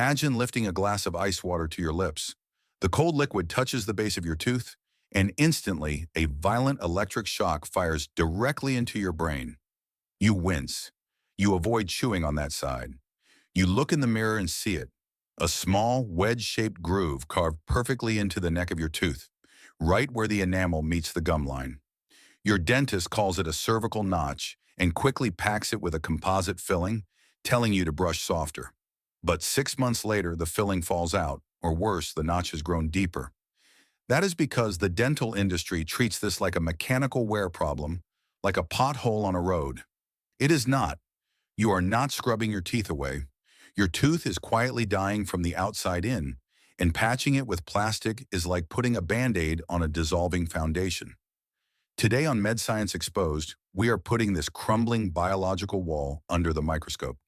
Imagine lifting a glass of ice water to your lips. The cold liquid touches the base of your tooth, and instantly a violent electric shock fires directly into your brain. You wince. You avoid chewing on that side. You look in the mirror and see it. A small, wedge-shaped groove carved perfectly into the neck of your tooth, right where the enamel meets the gum line. Your dentist calls it a cervical notch and quickly packs it with a composite filling, telling you to brush softer. But 6 months later, the filling falls out, or worse, the notch has grown deeper. That is because the dental industry treats this like a mechanical wear problem, like a pothole on a road. It is not. You are not scrubbing your teeth away. Your tooth is quietly dying from the outside in, and patching it with plastic is like putting a Band-Aid on a dissolving foundation. Today on MedScience Exposed, we are putting this crumbling biological wall under the microscope.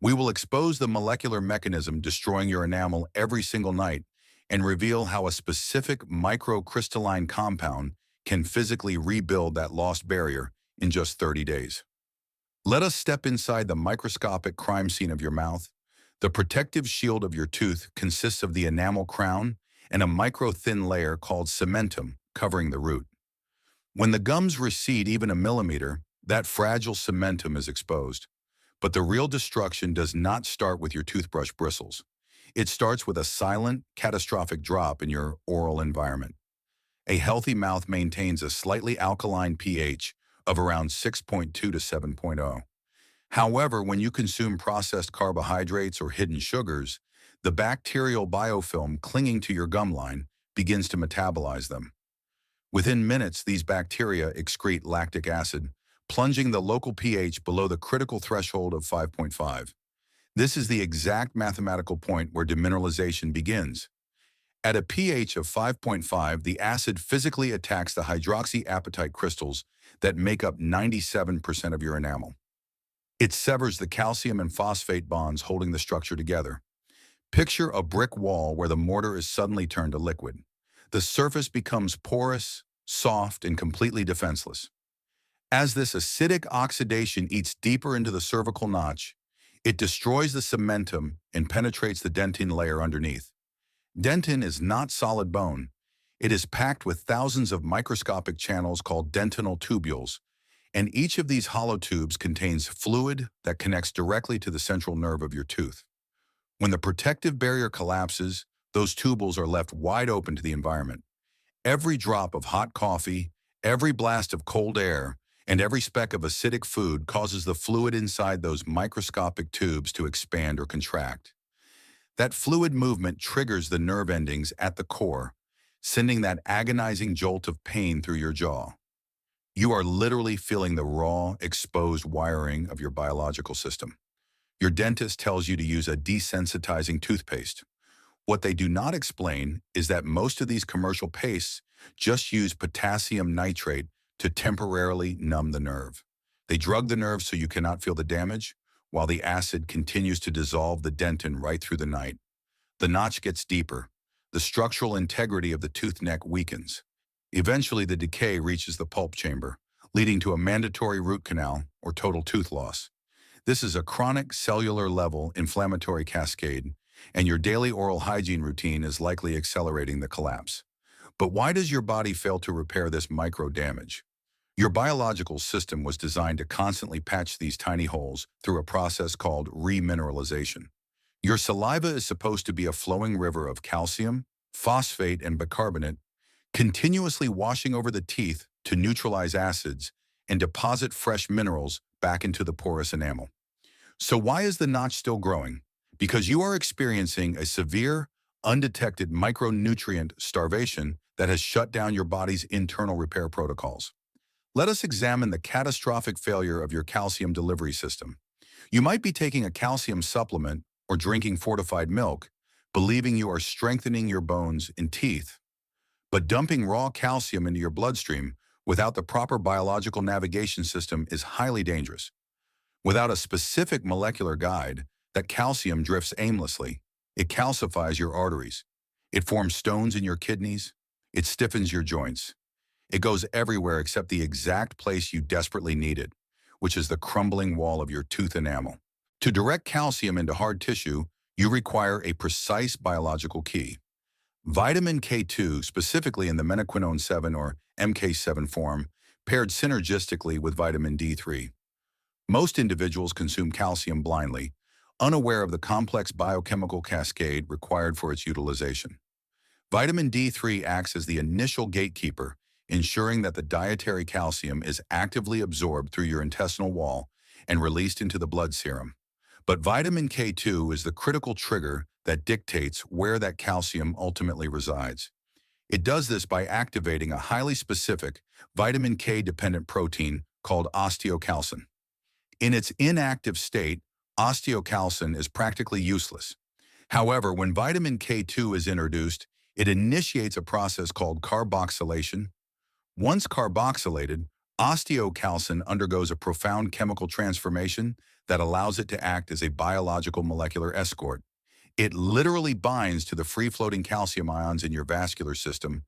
We will expose the molecular mechanism destroying your enamel every single night and reveal how a specific microcrystalline compound can physically rebuild that lost barrier in just 30 days. Let us step inside the microscopic crime scene of your mouth. The protective shield of your tooth consists of the enamel crown and a micro-thin layer called cementum covering the root. When the gums recede even a millimeter, that fragile cementum is exposed. But the real destruction does not start with your toothbrush bristles. It starts with a silent, catastrophic drop in your oral environment. A healthy mouth maintains a slightly alkaline pH of around 6.2 to 7.0. However, when you consume processed carbohydrates or hidden sugars, the bacterial biofilm clinging to your gum line begins to metabolize them. Within minutes, these bacteria excrete lactic acid, plunging the local pH below the critical threshold of 5.5. This is the exact mathematical point where demineralization begins. At a pH of 5.5, the acid physically attacks the hydroxyapatite crystals that make up 97% of your enamel. It severs the calcium and phosphate bonds holding the structure together. Picture a brick wall where the mortar is suddenly turned to liquid. The surface becomes porous, soft, and completely defenseless. As this acidic oxidation eats deeper into the cervical notch, it destroys the cementum and penetrates the dentin layer underneath. Dentin is not solid bone. It is packed with thousands of microscopic channels called dentinal tubules, and each of these hollow tubes contains fluid that connects directly to the central nerve of your tooth. When the protective barrier collapses, those tubules are left wide open to the environment. Every drop of hot coffee, every blast of cold air, and every speck of acidic food causes the fluid inside those microscopic tubes to expand or contract. That fluid movement triggers the nerve endings at the core, sending that agonizing jolt of pain through your jaw. You are literally feeling the raw, exposed wiring of your biological system. Your dentist tells you to use a desensitizing toothpaste. What they do not explain is that most of these commercial pastes just use potassium nitrate to temporarily numb the nerve. They drug the nerve so you cannot feel the damage, while the acid continues to dissolve the dentin right through the night. The notch gets deeper. The structural integrity of the tooth neck weakens. Eventually, the decay reaches the pulp chamber, leading to a mandatory root canal or total tooth loss. This is a chronic cellular-level inflammatory cascade, and your daily oral hygiene routine is likely accelerating the collapse. But why does your body fail to repair this micro damage? Your biological system was designed to constantly patch these tiny holes through a process called remineralization. Your saliva is supposed to be a flowing river of calcium, phosphate, and bicarbonate, continuously washing over the teeth to neutralize acids and deposit fresh minerals back into the porous enamel. So why is the notch still growing? Because you are experiencing a severe, undetected micronutrient starvation that has shut down your body's internal repair protocols. Let us examine the catastrophic failure of your calcium delivery system. You might be taking a calcium supplement or drinking fortified milk, believing you are strengthening your bones and teeth. But dumping raw calcium into your bloodstream without the proper biological navigation system is highly dangerous. Without a specific molecular guide, that calcium drifts aimlessly. It calcifies your arteries. It forms stones in your kidneys. It stiffens your joints. It goes everywhere except the exact place you desperately need it, which is the crumbling wall of your tooth enamel. To direct calcium into hard tissue, You require a precise biological key. Vitamin K2, specifically in the menaquinone 7 or MK7 form, paired synergistically with vitamin D3. Most individuals consume calcium blindly, unaware of the complex biochemical cascade required for its utilization. Vitamin D3 acts as the initial gatekeeper, ensuring that the dietary calcium is actively absorbed through your intestinal wall and released into the blood serum. But vitamin K2 is the critical trigger that dictates where that calcium ultimately resides. It does this by activating a highly specific vitamin K-dependent protein called osteocalcin. In its inactive state, osteocalcin is practically useless. However, when vitamin K2 is introduced, it initiates a process called carboxylation. Once carboxylated, osteocalcin undergoes a profound chemical transformation that allows it to act as a biological molecular escort. It literally binds to the free-floating calcium ions in your vascular system,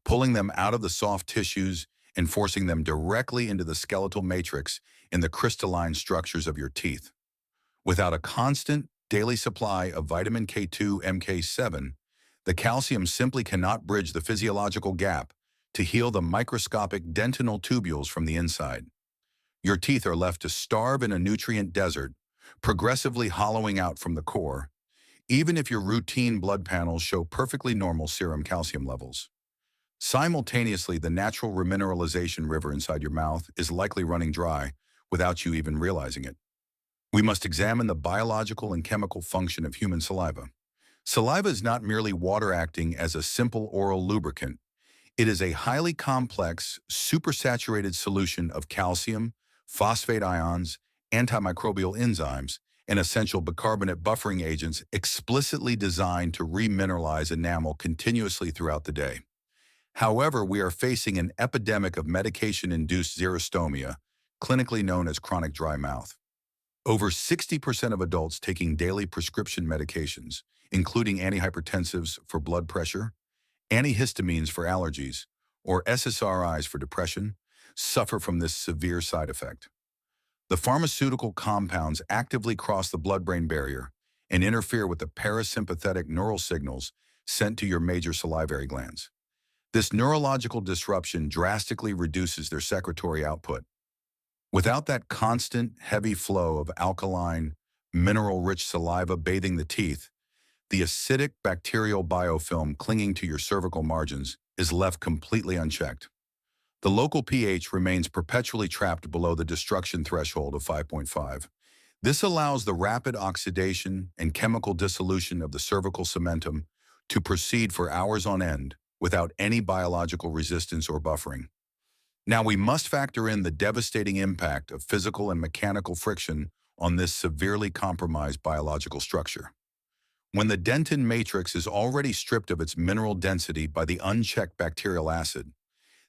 pulling them out of the soft tissues and forcing them directly into the skeletal matrix in the crystalline structures of your teeth. Without a constant, daily supply of vitamin K2 MK7, the calcium simply cannot bridge the physiological gap to heal the microscopic dentinal tubules from the inside. Your teeth are left to starve in a nutrient desert, progressively hollowing out from the core, even if your routine blood panels show perfectly normal serum calcium levels. Simultaneously, the natural remineralization river inside your mouth is likely running dry without you even realizing it. We must examine the biological and chemical function of human saliva. Saliva is not merely water acting as a simple oral lubricant. It is a highly complex, supersaturated solution of calcium, phosphate ions, antimicrobial enzymes, and essential bicarbonate buffering agents explicitly designed to remineralize enamel continuously throughout the day. However, we are facing an epidemic of medication-induced xerostomia, clinically known as chronic dry mouth. Over 60% of adults taking daily prescription medications, including antihypertensives for blood pressure, antihistamines for allergies, or SSRIs for depression, suffer from this severe side effect. The pharmaceutical compounds actively cross the blood-brain barrier and interfere with the parasympathetic neural signals sent to your major salivary glands. This neurological disruption drastically reduces their secretory output. Without that constant, heavy flow of alkaline, mineral-rich saliva bathing the teeth, the acidic bacterial biofilm clinging to your cervical margins is left completely unchecked. The local pH remains perpetually trapped below the destruction threshold of 5.5. This allows the rapid oxidation and chemical dissolution of the cervical cementum to proceed for hours on end without any biological resistance or buffering. Now, we must factor in the devastating impact of physical and mechanical friction on this severely compromised biological structure. When the dentin matrix is already stripped of its mineral density by the unchecked bacterial acid,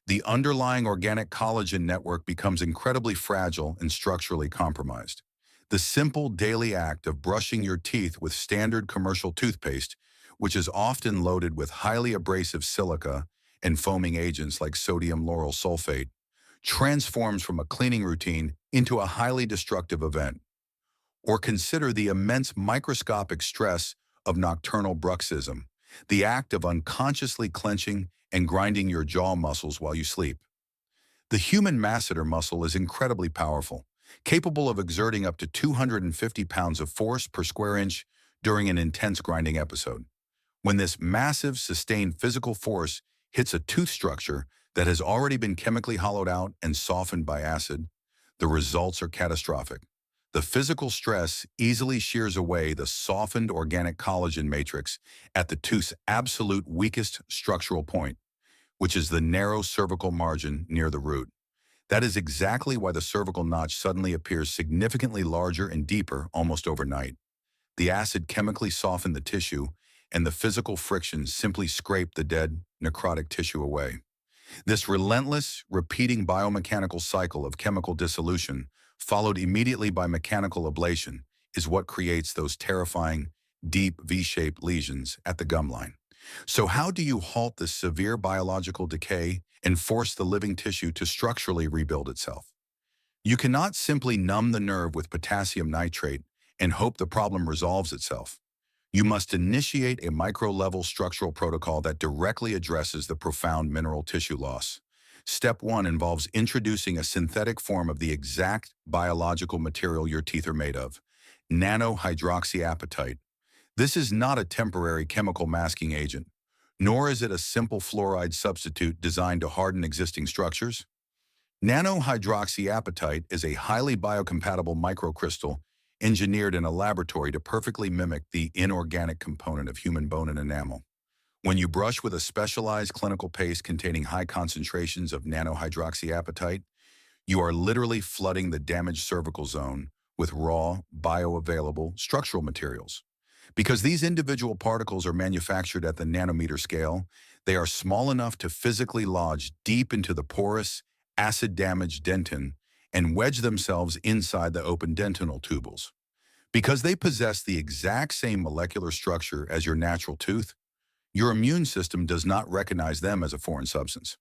the underlying organic collagen network becomes incredibly fragile and structurally compromised. The simple daily act of brushing your teeth with standard commercial toothpaste, which is often loaded with highly abrasive silica and foaming agents like sodium lauryl sulfate, transforms from a cleaning routine into a highly destructive event. Or consider the immense microscopic stress of nocturnal bruxism, the act of unconsciously clenching and grinding your jaw muscles while you sleep. The human masseter muscle is incredibly powerful, capable of exerting up to 250 pounds of force per square inch during an intense grinding episode. When this massive, sustained physical force hits a tooth structure that has already been chemically hollowed out and softened by acid, the results are catastrophic. The physical stress easily shears away the softened organic collagen matrix at the tooth's absolute weakest structural point, which is the narrow cervical margin near the root. That is exactly why the cervical notch suddenly appears significantly larger and deeper almost overnight. The acid chemically softened the tissue, and the physical friction simply scraped the dead, necrotic tissue away. This relentless, repeating biomechanical cycle of chemical dissolution, followed immediately by mechanical ablation, is what creates those terrifying, deep V-shaped lesions at the gum line. So how do you halt this severe biological decay and force the living tissue to structurally rebuild itself? You cannot simply numb the nerve with potassium nitrate and hope the problem resolves itself. You must initiate a micro-level structural protocol that directly addresses the profound mineral tissue loss. Step 1 involves introducing a synthetic form of the exact biological material your teeth are made of, nanohydroxyapatite. This is not a temporary chemical masking agent, nor is it a simple fluoride substitute designed to harden existing structures. Nanohydroxyapatite is a highly biocompatible microcrystal engineered in a laboratory to perfectly mimic the inorganic component of human bone and enamel. When you brush with a specialized clinical paste containing high concentrations of nanohydroxyapatite, you are literally flooding the damaged cervical zone with raw, bioavailable structural materials. Because these individual particles are manufactured at the nanometer scale, they are small enough to physically lodge deep into the porous, acid-damaged dentin and wedge themselves inside the open dentinal tubules. Because they possess the exact same molecular structure as your natural tooth, your immune system does not recognize them as a foreign substance.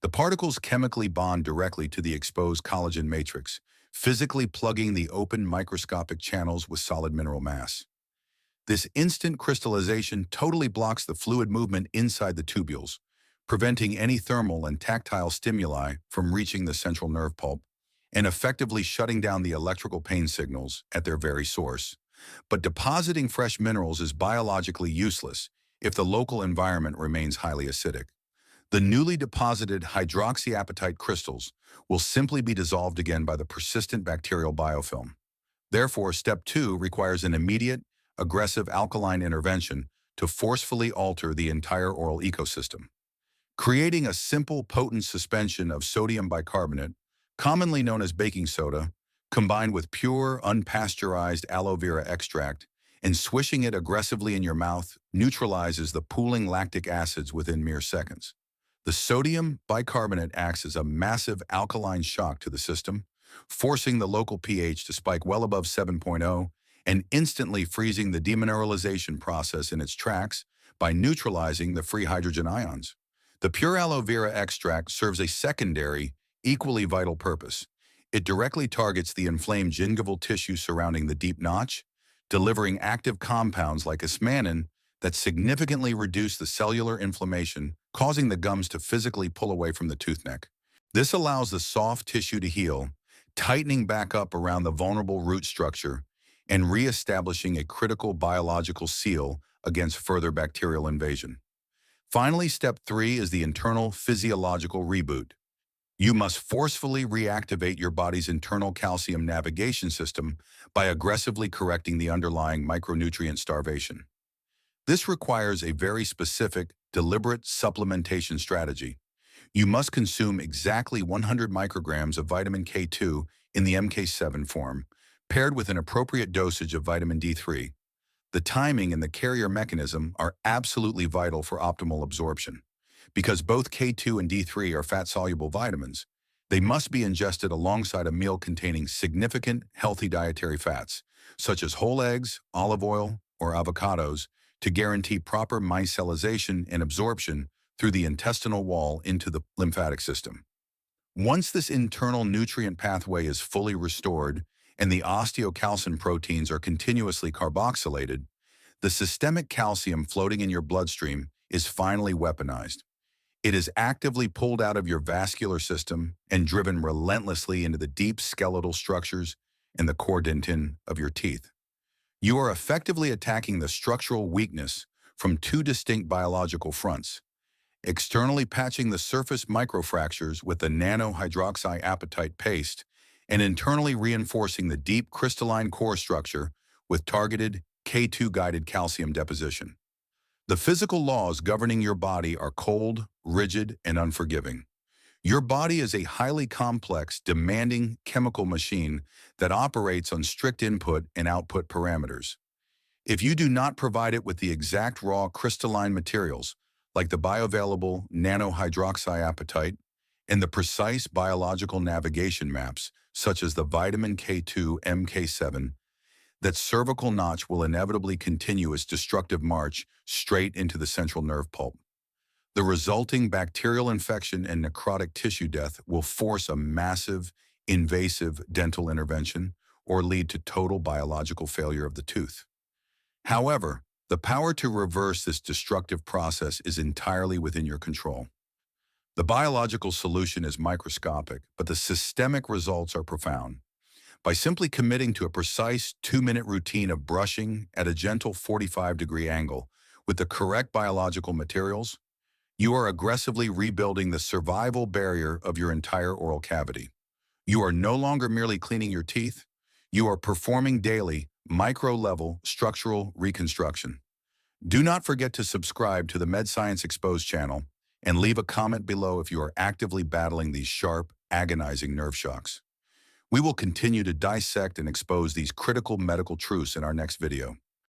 The particles chemically bond directly to the exposed collagen matrix, physically plugging the open microscopic channels with solid mineral mass. This instant crystallization totally blocks the fluid movement inside the tubules, preventing any thermal and tactile stimuli from reaching the central nerve pulp and effectively shutting down the electrical pain signals at their very source. But depositing fresh minerals is biologically useless if the local environment remains highly acidic. The newly deposited hydroxyapatite crystals will simply be dissolved again by the persistent bacterial biofilm. Therefore, step 2 requires an immediate, aggressive alkaline intervention to forcefully alter the entire oral ecosystem. Creating a simple, potent suspension of sodium bicarbonate, commonly known as baking soda, combined with pure, unpasteurized aloe vera extract, and swishing it aggressively in your mouth neutralizes the pooling lactic acids within mere seconds. The sodium bicarbonate acts as a massive alkaline shock to the system, forcing the local pH to spike well above 7.0 and instantly freezing the demineralization process in its tracks by neutralizing the free hydrogen ions. The pure aloe vera extract serves a secondary, equally vital purpose. It directly targets the inflamed gingival tissue surrounding the deep notch, delivering active compounds like asmanin that significantly reduce the cellular inflammation, causing the gums to physically pull away from the tooth neck. This allows the soft tissue to heal, tightening back up around the vulnerable root structure and reestablishing a critical biological seal against further bacterial invasion. Finally, step 3 is the internal physiological reboot. You must forcefully reactivate your body's internal calcium navigation system by aggressively correcting the underlying micronutrient starvation. This requires a very specific, deliberate supplementation strategy. You must consume exactly 100 micrograms of vitamin K2 in the MK7 form, paired with an appropriate dosage of vitamin D3. The timing and the carrier mechanism are absolutely vital for optimal absorption. Because both K2 and D3 are fat-soluble vitamins, they must be ingested alongside a meal containing significant healthy dietary fats, such as whole eggs, olive oil, or avocados, to guarantee proper micellization and absorption through the intestinal wall into the lymphatic system. Once this internal nutrient pathway is fully restored and the osteocalcin proteins are continuously carboxylated, the systemic calcium floating in your bloodstream is finally weaponized. It is actively pulled out of your vascular system and driven relentlessly into the deep skeletal structures and the core dentin of your teeth. You are effectively attacking the structural weakness from two distinct biological fronts, externally patching the surface microfractures with the nanohydroxyapatite paste and internally reinforcing the deep crystalline core structure with targeted K2-guided calcium deposition. The physical laws governing your body are cold, rigid, and unforgiving. Your body is a highly complex, demanding chemical machine that operates on strict input and output parameters. If you do not provide it with the exact raw crystalline materials, like the bioavailable nanohydroxyapatite and the precise biological navigation maps, such as the vitamin K2 MK7, that cervical notch will inevitably continue its destructive march straight into the central nerve pulp. The resulting bacterial infection and necrotic tissue death will force a massive, invasive dental intervention or lead to total biological failure of the tooth. However, The power to reverse this destructive process is entirely within your control. The biological solution is microscopic, but the systemic results are profound. By simply committing to a precise 2-minute routine of brushing at a gentle 45-degree angle with the correct biological materials, you are aggressively rebuilding the survival barrier of your entire oral cavity. You are no longer merely cleaning your teeth, you are performing daily, micro-level structural reconstruction. Do not forget to subscribe to the MedScience Exposed channel and leave a comment below if you are actively battling these sharp, agonizing nerve shocks. We will continue to dissect and expose these critical medical truths in our next video.